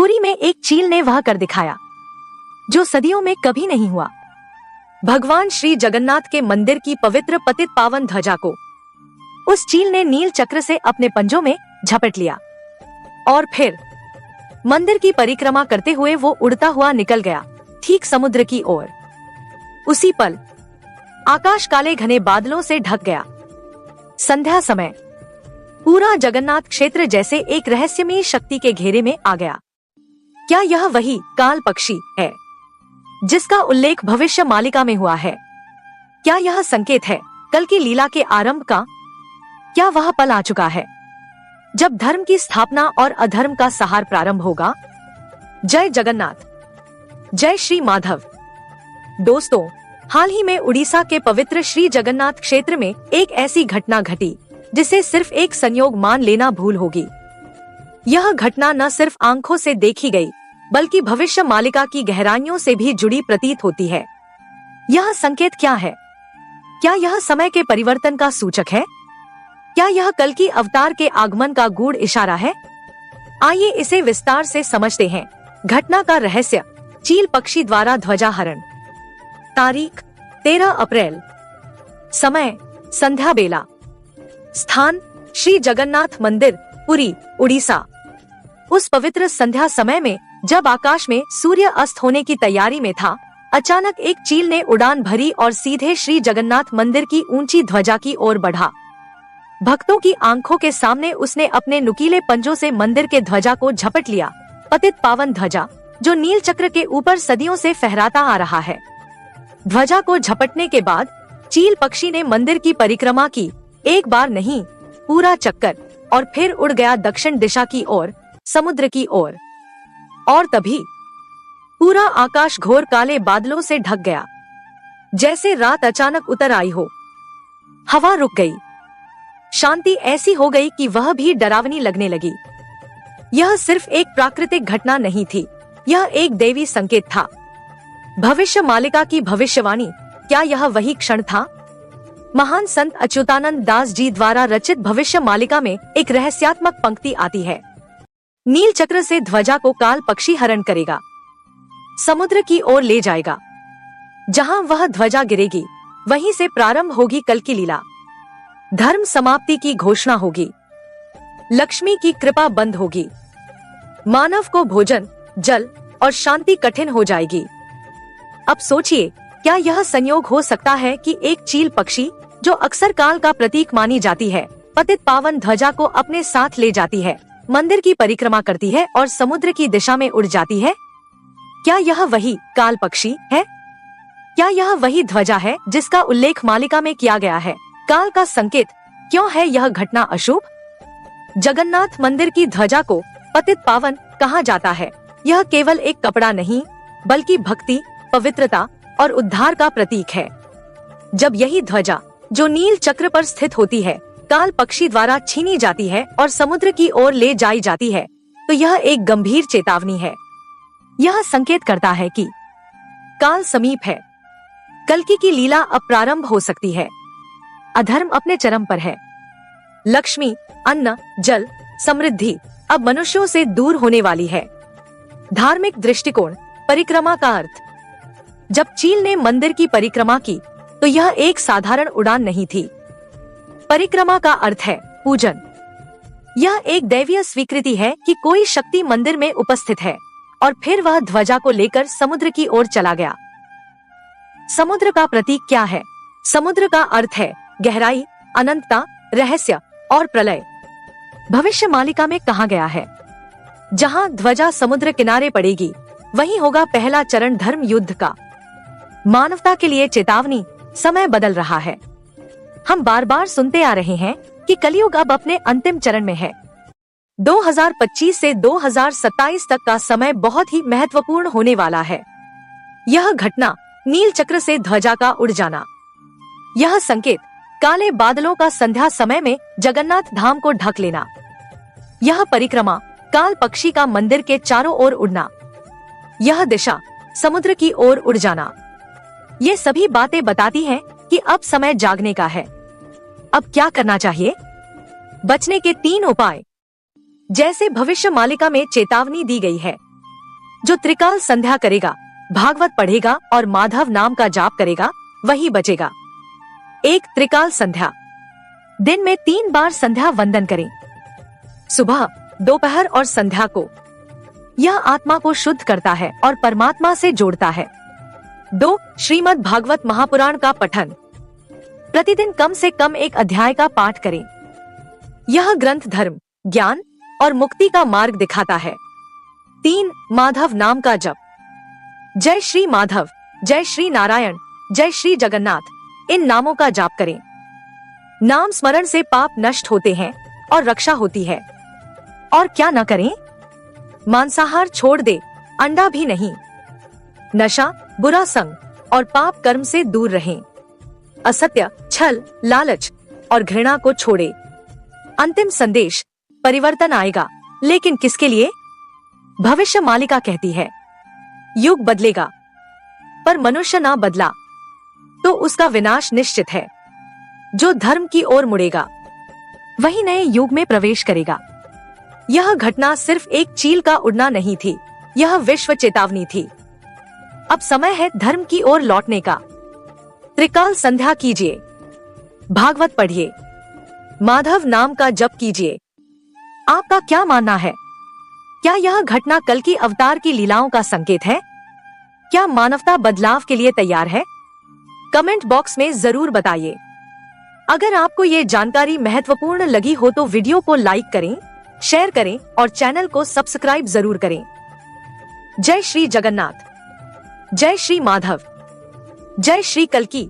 पुरी में एक चील ने वह कर दिखाया जो सदियों में कभी नहीं हुआ। भगवान श्री जगन्नाथ के मंदिर की पवित्र पतित पावन ध्वजा को उस चील ने नील चक्र से अपने पंजों में झपट लिया और फिर मंदिर की परिक्रमा करते हुए वो उड़ता हुआ निकल गया ठीक समुद्र की ओर। उसी पल आकाश काले घने बादलों से ढक गया। संध्या समय पूरा जगन्नाथ क्षेत्र जैसे एक रहस्यमयी शक्ति के घेरे में आ गया। क्या यह वही काल पक्षी है जिसका उल्लेख भविष्य मालिका में हुआ है? क्या यह संकेत है कल की लीला के आरंभ का? क्या वह पल आ चुका है जब धर्म की स्थापना और अधर्म का सहार प्रारंभ होगा? जय जगन्नाथ, जय श्री माधव। दोस्तों, हाल ही में उड़ीसा के पवित्र श्री जगन्नाथ क्षेत्र में एक ऐसी घटना घटी जिसे सिर्फ एक संयोग मान लेना भूल होगी। यह घटना न सिर्फ आंखों से देखी गई बल्कि भविष्य मालिका की गहराइयों से भी जुड़ी प्रतीत होती है। यह संकेत क्या है? क्या यह समय के परिवर्तन का सूचक है? क्या यह कल की अवतार के आगमन का गूढ़ इशारा है? आइए इसे विस्तार से समझते हैं। घटना का रहस्य, चील पक्षी द्वारा ध्वजा हरण। तारीख 13 अप्रैल, समय संध्या बेला, स्थान श्री जगन्नाथ मंदिर, पुरी, उड़ीसा। उस पवित्र संध्या समय में जब आकाश में सूर्य अस्त होने की तैयारी में था, अचानक एक चील ने उड़ान भरी और सीधे श्री जगन्नाथ मंदिर की ऊंची ध्वजा की ओर बढ़ा। भक्तों की आंखों के सामने उसने अपने नुकीले पंजों से मंदिर के ध्वजा को झपट लिया, पतित पावन ध्वजा जो नील चक्र के ऊपर सदियों से फहराता आ रहा है। ध्वजा को झपटने के बाद चील पक्षी ने मंदिर की परिक्रमा की, एक बार नहीं पूरा चक्कर, और फिर उड़ गया दक्षिण दिशा की ओर, समुद्र की ओर। और तभी पूरा आकाश घोर काले बादलों से ढक गया, जैसे रात अचानक उतर आई हो। हवा रुक गई, शांति ऐसी हो गई कि वह भी डरावनी लगने लगी। यह सिर्फ एक प्राकृतिक घटना नहीं थी, यह एक दैवी संकेत था, भविष्य मालिका की भविष्यवाणी। क्या यह वही क्षण था? महान संत अच्युतानंद दास जी द्वारा रचित भविष्य मालिका में एक रहस्यात्मक पंक्ति आती है, नील चक्र से ध्वजा को काल पक्षी हरण करेगा, समुद्र की ओर ले जाएगा। जहां वह ध्वजा गिरेगी वहीं से प्रारंभ होगी कल की लीला। धर्म समाप्ति की घोषणा होगी, लक्ष्मी की कृपा बंद होगी, मानव को भोजन, जल और शांति कठिन हो जाएगी। अब सोचिए, क्या यह संयोग हो सकता है कि एक चील पक्षी जो अक्सर काल का प्रतीक मानी जाती है, पतित पावन ध्वजा को अपने साथ ले जाती है, मंदिर की परिक्रमा करती है और समुद्र की दिशा में उड़ जाती है? क्या यह वही काल पक्षी है? क्या यह वही ध्वजा है जिसका उल्लेख मालिका में किया गया है? काल का संकेत क्यों है यह घटना अशुभ? जगन्नाथ मंदिर की ध्वजा को पतित पावन कहा जाता है। यह केवल एक कपड़ा नहीं बल्कि भक्ति, पवित्रता और उद्धार का प्रतीक है। जब यही ध्वजा जो नील चक्र पर स्थित होती है काल पक्षी द्वारा छीनी जाती है और समुद्र की ओर ले जाई जाती है, तो यह एक गंभीर चेतावनी है। यह संकेत करता है कि काल समीप है, कल्कि की लीला अब प्रारंभ हो सकती है। अधर्म अपने चरम पर है, लक्ष्मी, अन्न, जल, समृद्धि अब मनुष्यों से दूर होने वाली है। धार्मिक दृष्टिकोण, परिक्रमा का अर्थ। जब चील ने मंदिर की परिक्रमा की तो यह एक साधारण उड़ान नहीं थी। परिक्रमा का अर्थ है पूजन। यह एक दैवीय स्वीकृति है कि कोई शक्ति मंदिर में उपस्थित है, और फिर वह ध्वजा को लेकर समुद्र की ओर चला गया। समुद्र का प्रतीक क्या है? समुद्र का अर्थ है गहराई, अनंतता, रहस्य और प्रलय। भविष्य मालिका में कहा गया है, जहां ध्वजा समुद्र किनारे पड़ेगी वहीं होगा पहला चरण धर्म युद्ध का। मानवता के लिए चेतावनी, समय बदल रहा है। हम बार बार सुनते आ रहे हैं कि कलयुग अब अपने अंतिम चरण में है। 2025 से 2027 तक का समय बहुत ही महत्वपूर्ण होने वाला है। यह घटना, नील चक्र से ध्वजा का उड़ जाना, यह संकेत, काले बादलों का संध्या समय में जगन्नाथ धाम को ढक लेना, यह परिक्रमा, काल पक्षी का मंदिर के चारों ओर उड़ना, यह दिशा, समुद्र की ओर उड़ जाना, ये सभी बातें बताती हैं कि अब समय जागने का है। अब क्या करना चाहिए? बचने के 3 उपाय। जैसे भविष्य मालिका में चेतावनी दी गई है, जो त्रिकाल संध्या करेगा, भागवत पढ़ेगा और माधव नाम का जाप करेगा, वही बचेगा। 1 त्रिकाल संध्या। दिन में 3 बार संध्या वंदन करें, सुबह, दोपहर और संध्या को। यह आत्मा को शुद्ध करता है और परमात्मा से जोड़ता है। 2 श्रीमद् भागवत महापुराण का पठन। प्रतिदिन कम से कम 1 अध्याय का पाठ करें। यह ग्रंथ धर्म, ज्ञान और मुक्ति का मार्ग दिखाता है। 3 माधव नाम का जप। जय श्री माधव, जय श्री नारायण, जय श्री जगन्नाथ, इन नामों का जाप करें। नाम स्मरण से पाप नष्ट होते हैं और रक्षा होती है। और क्या न करें? मांसाहार छोड़ दे, अंडा भी नहीं। नशा, बुरा संग और पाप कर्म से दूर रहें। असत्य, छल, लालच और घृणा को छोड़े। अंतिम संदेश, परिवर्तन आएगा, लेकिन किसके लिए? भविष्य मालिका कहती है, युग बदलेगा, पर मनुष्य ना बदला तो उसका विनाश निश्चित है। जो धर्म की ओर मुड़ेगा, वही नए युग में प्रवेश करेगा। यह घटना सिर्फ एक चील का उड़ना नहीं थी, यह विश्व चेतावनी थी। अब समय है धर्म की ओर लौटने का। त्रिकाल संध्या कीजिए, भागवत पढ़िए, माधव नाम का जप कीजिए। आपका क्या मानना है? क्या यह घटना कल की अवतार की लीलाओं का संकेत है? क्या मानवता बदलाव के लिए तैयार है? कमेंट बॉक्स में जरूर बताइए। अगर आपको ये जानकारी महत्वपूर्ण लगी हो तो वीडियो को लाइक करें, शेयर करें और चैनल को सब्सक्राइब जरूर करें। जय श्री जगन्नाथ, जय श्री माधव, जय श्री कल्की।